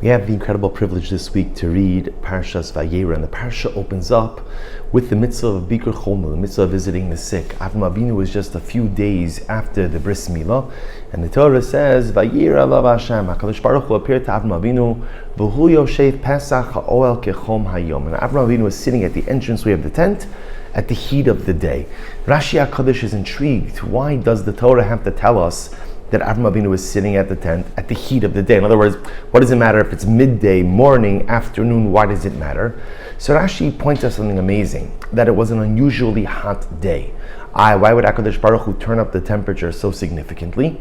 We have the incredible privilege this week to read Parshas Vayera, and the Parsha opens up with the mitzvah of Bikur Chomel, the mitzvah of visiting the sick. Avram Avinu was just a few days after the Bris Milah, and the Torah says, Vayera Lav Hashem, HaKadosh Baruch Hu appeared to Avram Avinu, V'hu Yoshev Pesach HaOel Kechom Hayom, and Avram Avinu was sitting at the entranceway of the tent at the heat of the day. Rashi HaKadosh is intrigued. Why does the Torah have to tell us that Avram Avinu was sitting at the tent at the heat of the day? In other words, what does it matter if it's midday, morning, afternoon? Why does it matter? So Rashi points out something amazing, that it was an unusually hot day. Why would HaKadosh Baruch Hu turn up the temperature so significantly?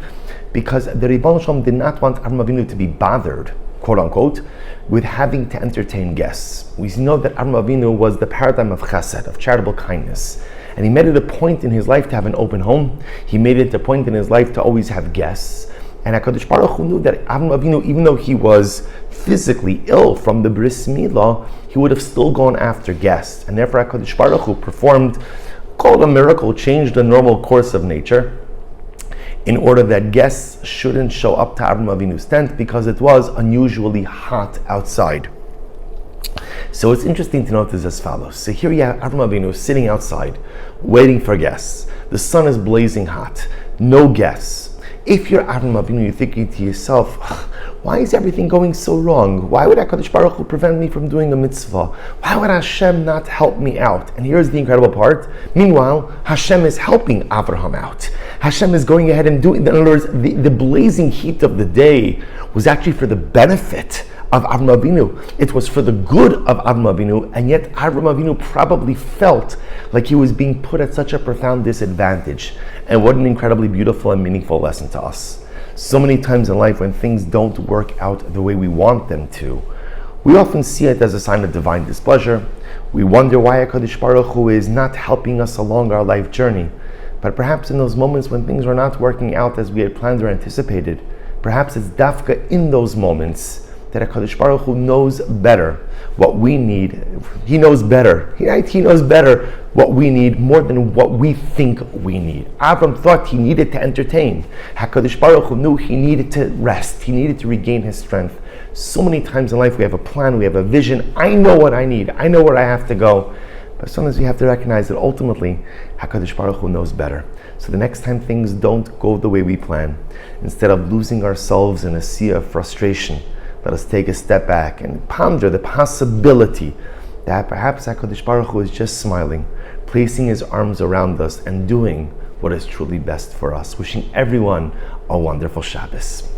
Because the Ribbon Shalom did not want Avram Avinu to be bothered, quote unquote, with having to entertain guests. We know that Avram Avinu was the paradigm of chesed, of charitable kindness. And he made it a point in his life to have an open home. He made it a point in his life to always have guests. And HaKadosh Baruch Hu knew that Avram Avinu, even though he was physically ill from the Bris Milah, he would have still gone after guests. And therefore HaKadosh Baruch Hu performed, called a miracle, changed the normal course of nature, in order that guests shouldn't show up to Avram Avinu's tent because it was unusually hot outside. So it's interesting to notice as follows. So here you have Avram Avinu sitting outside, waiting for guests. The sun is blazing hot, no guests. If you're Avram Avinu, you're thinking to yourself, why is everything going so wrong? Why would HaKadosh Baruch Hu prevent me from doing a mitzvah? Why would Hashem not help me out? And here's the incredible part. Meanwhile, Hashem is helping Avraham out. Hashem is going ahead and doing, in other words, the blazing heat of the day was actually for the benefit of Avram Avinu. It was for the good of Avram Avinu, and yet Avram Avinu probably felt like he was being put at such a profound disadvantage. And what an incredibly beautiful and meaningful lesson to us. So many times in life when things don't work out the way we want them to, we often see it as a sign of divine displeasure. We wonder why HaKadosh Baruch Hu is not helping us along our life journey. But perhaps in those moments when things are not working out as we had planned or anticipated, perhaps it's dafka in those moments that HaKadosh Baruch Hu knows better what we need. He knows better. He knows better what we need more than what we think we need. Avram thought he needed to entertain. HaKadosh Baruch Hu knew he needed to rest. He needed to regain his strength. So many times in life we have a plan, we have a vision. I know what I need. I know where I have to go. But sometimes we have to recognize that ultimately HaKadosh Baruch Hu knows better. So the next time things don't go the way we plan, instead of losing ourselves in a sea of frustration, let us take a step back and ponder the possibility that perhaps HaKadosh Baruch Hu is just smiling, placing his arms around us and doing what is truly best for us. Wishing everyone a wonderful Shabbos.